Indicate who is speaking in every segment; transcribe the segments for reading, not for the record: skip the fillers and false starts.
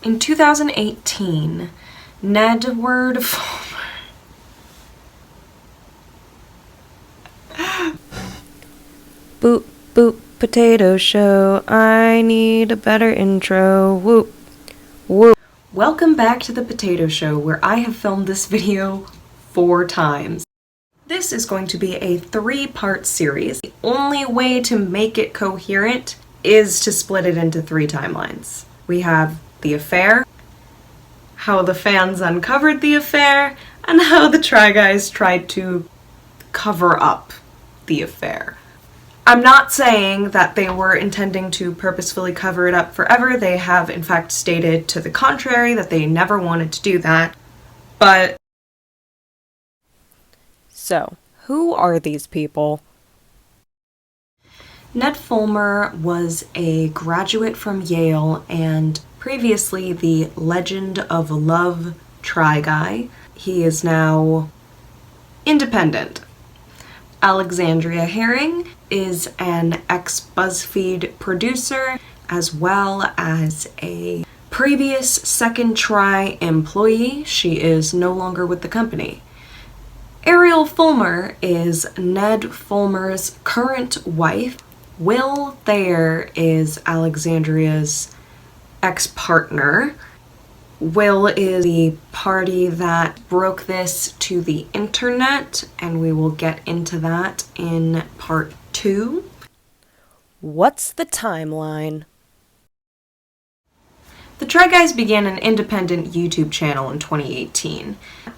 Speaker 1: In 2018, Nedward Fulmer. Boop, boop, potato show. I need a better intro. Whoop, whoop. Welcome back to the Potato Show, where I have filmed this video 4 times. This is going to be a 3-part series. The only way to make it coherent is to split it into 3 timelines. We have the affair, how the fans uncovered the affair, and how the Try Guys tried to cover up the affair. I'm not saying that they were intending to purposefully cover it up forever. They have, in fact, stated to the contrary that they never wanted to do that. But so, who are these people? Ned Fulmer was a graduate from Yale and previously the Legend of Love Try Guy. He is now independent. Alexandria Herring is an ex-BuzzFeed producer as well as a previous Second Try employee. She is no longer with the company. Ariel Fulmer is Ned Fulmer's current wife. Will Thayer is Alexandria's ex-partner. Will is the party that broke this to the internet, and we will get into that in part 2. What's the timeline? The Try Guys began an independent YouTube channel in 2018.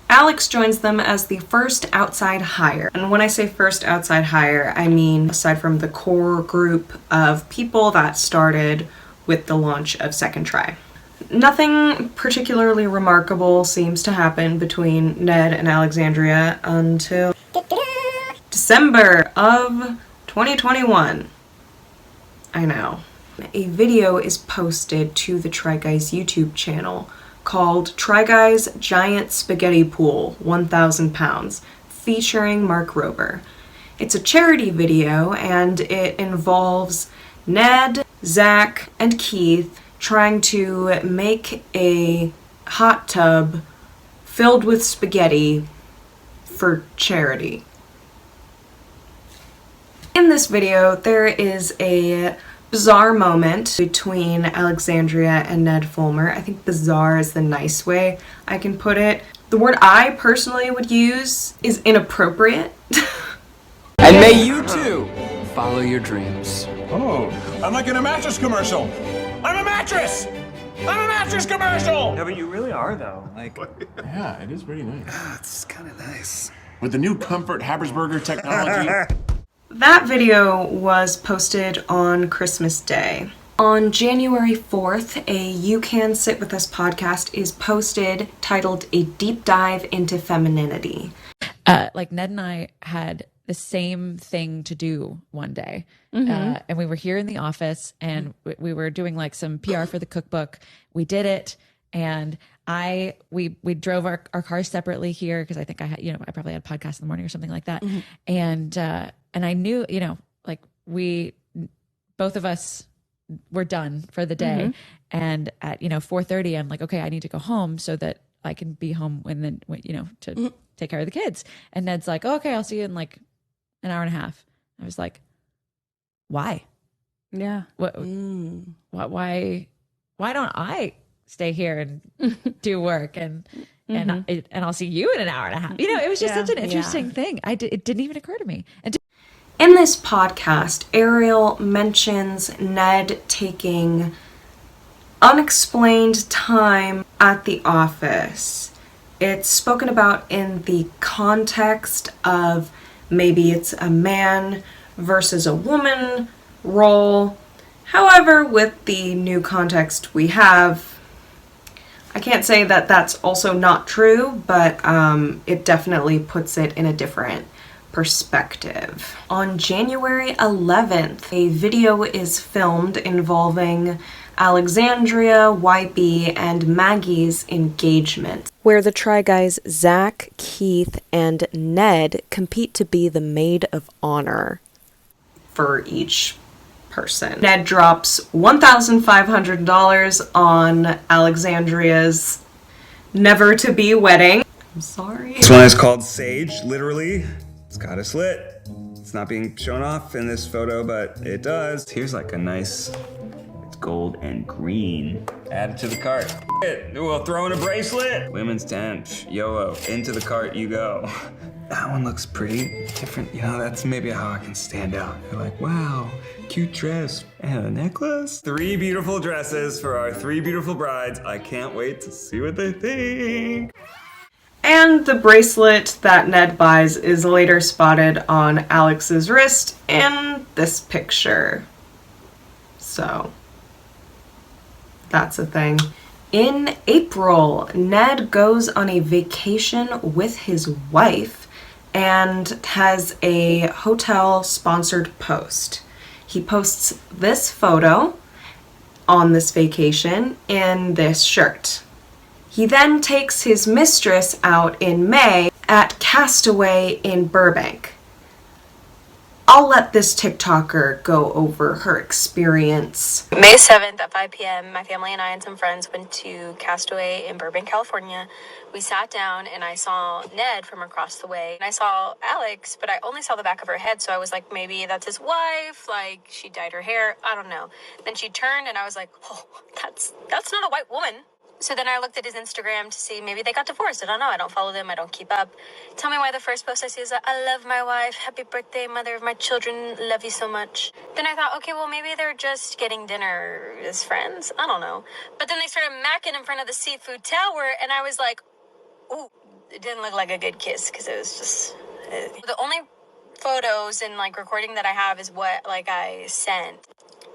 Speaker 1: Alex joins them as the first outside hire. And when I say first outside hire, I mean aside from the core group of people that started with the launch of Second Try. Nothing particularly remarkable seems to happen between Ned and Alexandria until December of 2021. I know. A video is posted to the Try Guys YouTube channel called Try Guys Giant Spaghetti Pool 1,000 pounds, featuring Mark Rober. It's a charity video and it involves Ned, Zach, and Keith trying to make a hot tub filled with spaghetti for charity. In this video, there is a bizarre moment between Alexandria and Ned Fulmer. I think bizarre is the nice way I can put it. The word I personally would use is inappropriate.
Speaker 2: And may you too follow your dreams.
Speaker 3: Oh, I'm like in a mattress commercial. I'm a mattress! I'm a mattress commercial!
Speaker 4: Yeah, but you really are, though. Like,
Speaker 3: Yeah, it is pretty nice.
Speaker 4: it's kind of nice.
Speaker 3: With the new Comfort Habersberger technology.
Speaker 1: That video was posted on Christmas Day. On January 4th, a You Can Sit With Us podcast is posted titled A Deep Dive into Femininity.
Speaker 5: Like Ned and I had the same thing to do one day. And we were here in the office and we were doing like some PR for the cookbook. We did it. And we drove our cars separately here because I think I probably had a podcast in the morning or something like that. And I knew, like both of us were done for the day. And at, 4:30, I'm like, okay, I need to go home so that I can be home to take care of the kids. And Ned's like, oh, okay, I'll see you in like an hour and a half. I was like, why?
Speaker 6: Yeah.
Speaker 5: What? Why don't I stay here and do work and I'll see you in an hour and a half? It was just such an interesting thing. It didn't even occur to me.
Speaker 1: In this podcast, Ariel mentions Ned taking unexplained time at the office. It's spoken about in the context of maybe it's a man versus a woman role. However, with the new context we have, I can't say that that's also not true, but it definitely puts it in a different perspective. On January 11th, a video is filmed involving Alexandria, YB, and Maggie's engagement, where the Try Guys Zach, Keith, and Ned compete to be the maid of honor for each person. Ned drops $1,500 on Alexandria's never-to-be wedding. I'm sorry.
Speaker 6: This one is called Sage, literally. It's got a slit. It's not being shown off in this photo, but it does. Here's like a nice, it's gold and green. Add it to the cart. We'll throw in a bracelet. Women's tent, YOLO, into the cart you go. That one looks pretty different. You know, that's maybe how I can stand out. You're like, wow, cute dress and a necklace. 3 beautiful dresses for our 3 beautiful brides. I can't wait to see what they think.
Speaker 1: And the bracelet that Ned buys is later spotted on Alex's wrist in this picture. So, that's a thing. In April, Ned goes on a vacation with his wife and has a hotel-sponsored post. He posts this photo on this vacation in this shirt. He then takes his mistress out in May at Castaway in Burbank. I'll let this TikToker go over her experience.
Speaker 7: May 7th at 5 p.m., my family and I and some friends went to Castaway in Burbank, California. We sat down and I saw Ned from across the way. And I saw Alex, but I only saw the back of her head, so I was like, maybe that's his wife, like she dyed her hair, I don't know. Then she turned and I was like, oh, that's not a white woman. So then I looked at his Instagram to see maybe they got divorced. I don't know. I don't follow them. I don't keep up. Tell me why the first post I see is I love my wife. Happy birthday, mother of my children. Love you so much. Then I thought, okay, well, maybe they're just getting dinner as friends. I don't know. But then they started macking in front of the seafood tower. And I was like, ooh, it didn't look like a good kiss because it was just... The only photos and like recording that I have is what like I sent.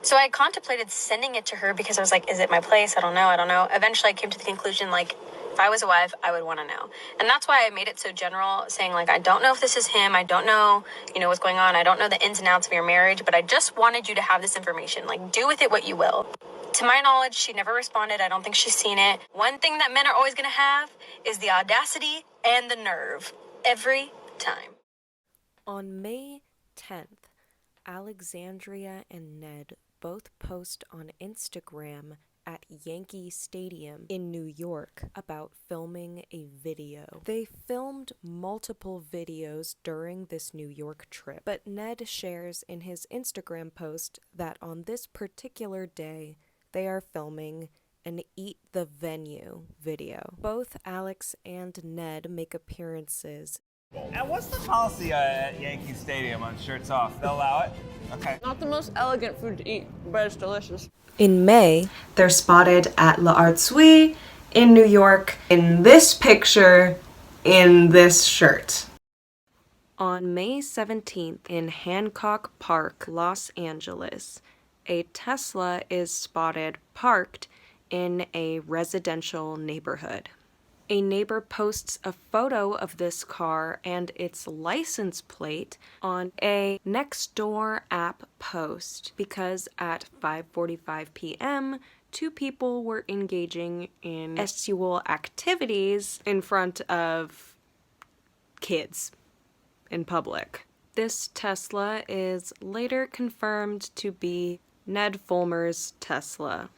Speaker 7: So I contemplated sending it to her because I was like, is it my place? I don't know. Eventually I came to the conclusion, like, if I was a wife, I would want to know. And that's why I made it so general, saying, like, I don't know if this is him. I don't know, what's going on. I don't know the ins and outs of your marriage, but I just wanted you to have this information. Like, do with it what you will. To my knowledge, she never responded. I don't think she's seen it. One thing that men are always going to have is the audacity and the nerve. Every time.
Speaker 1: On May 10th, Alexandria and Ned both post on Instagram at Yankee Stadium in New York about filming a video. They filmed multiple videos during this New York trip, but Ned shares in his Instagram post that on this particular day, they are filming an Eat the Venue video. Both Alex and Ned make appearances.
Speaker 4: And what's the policy at Yankee Stadium on shirts off? They'll allow it? Okay.
Speaker 8: Not the most elegant food to eat, but it's delicious.
Speaker 1: In May, they're spotted at L'Artsuie in New York in this picture in this shirt. On May 17th in Hancock Park, Los Angeles, a Tesla is spotted parked in a residential neighborhood. A neighbor posts a photo of this car and its license plate on a Nextdoor app post because at 5:45 p.m., 2 people were engaging in sexual activities in front of kids in public. This Tesla is later confirmed to be Ned Fulmer's Tesla.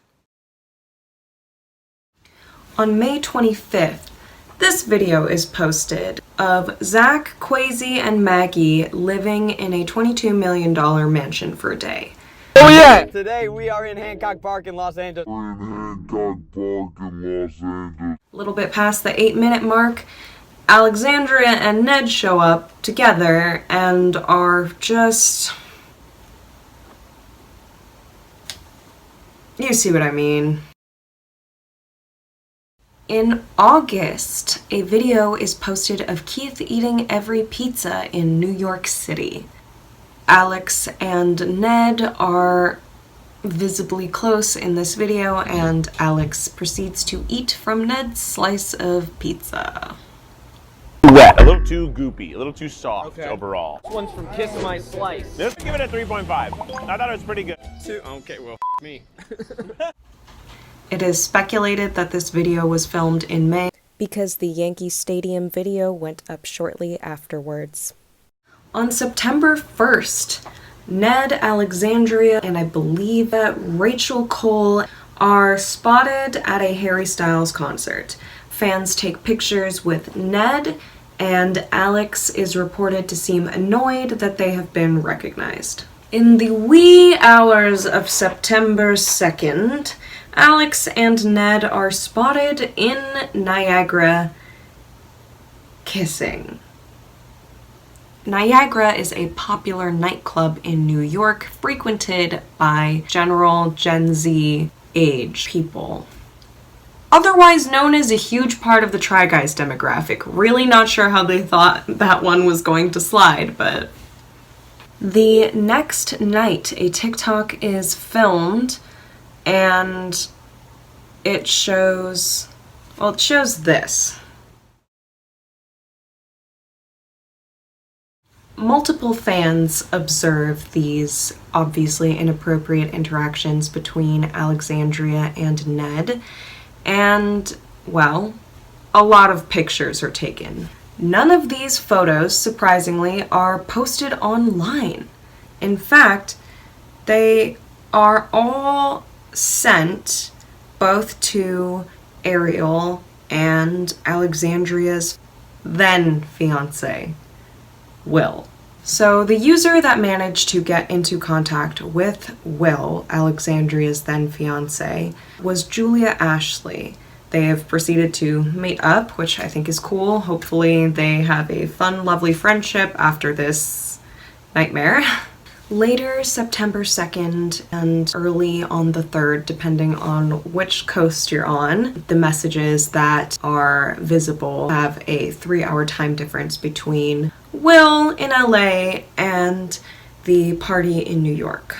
Speaker 1: On May 25th, this video is posted of Zach, Quasi, and Maggie living in a $22 million mansion for a day.
Speaker 2: Oh yeah! Today we are in Hancock Park in Los Angeles.
Speaker 1: A little bit past the 8-minute mark, Alexandria and Ned show up together and are just... You see what I mean. In August, a video is posted of Keith eating every pizza in New York City. Alex and Ned are visibly close in this video, and Alex proceeds to eat from Ned's slice of pizza.
Speaker 9: Wet. A little too goopy, a little too soft overall.
Speaker 2: This one's from Kiss My Slice.
Speaker 9: Let's give it a 3.5. I thought it was pretty good.
Speaker 2: Okay, well, me.
Speaker 1: It is speculated that this video was filmed in May because the Yankee Stadium video went up shortly afterwards. On September 1st, Ned, Alexandria, and I believe that Rachel Cole are spotted at a Harry Styles concert. Fans take pictures with Ned, and Alex is reported to seem annoyed that they have been recognized. In the wee hours of September 2nd, Alex and Ned are spotted in Niagara kissing. Niagara is a popular nightclub in New York frequented by general Gen Z age people. Otherwise known as a huge part of the Try Guys demographic. Really not sure how they thought that one was going to slide, but... The next night, a TikTok is filmed, and it shows this. Multiple fans observe these obviously inappropriate interactions between Alexandria and Ned, and, well, a lot of pictures are taken. None of these photos, surprisingly, are posted online. In fact, they are all sent both to Ariel and Alexandria's then fiance, Will. So the user that managed to get into contact with Will, Alexandria's then fiance, was Julia Ashley. They have proceeded to meet up, which I think is cool. Hopefully they have a fun, lovely friendship after this nightmare. Later, September 2nd and early on the 3rd, depending on which coast you're on, the messages that are visible have a 3-hour time difference between Will in LA and the party in New York.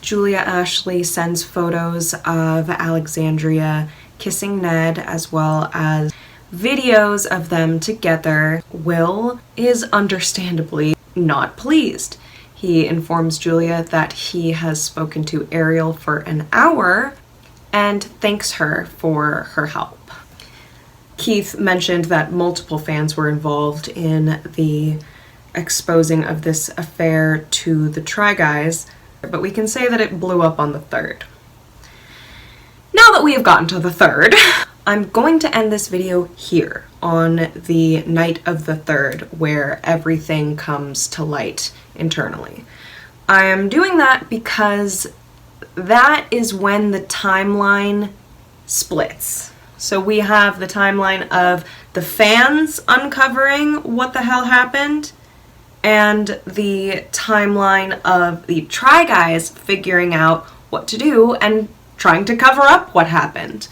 Speaker 1: Julia Ashley sends photos of Alexandria kissing Ned, as well as videos of them together. Will is understandably not pleased. He informs Julia that he has spoken to Ariel for an hour and thanks her for her help. Keith mentioned that multiple fans were involved in the exposing of this affair to the Try Guys, but we can say that it blew up on the 3rd. Now that we have gotten to the 3rd, I'm going to end this video here on the night of the 3rd, where everything comes to light internally. I am doing that because that is when the timeline splits. So we have the timeline of the fans uncovering what the hell happened, and the timeline of the Try Guys figuring out what to do and trying to cover up what happened.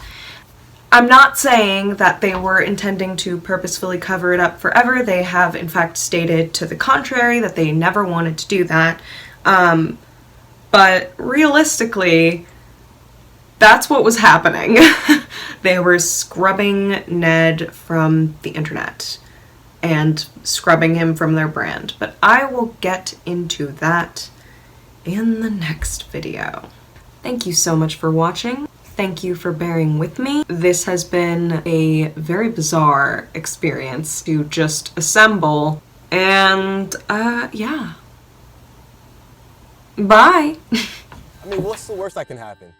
Speaker 1: I'm not saying that they were intending to purposefully cover it up forever. They have, in fact, stated to the contrary, that they never wanted to do that. But realistically, that's what was happening. They were scrubbing Ned from the internet and scrubbing him from their brand. But I will get into that in the next video. Thank you so much for watching. Thank you for bearing with me. This has been a very bizarre experience to just assemble, and yeah. Bye!
Speaker 2: I mean, what's the worst that can happen?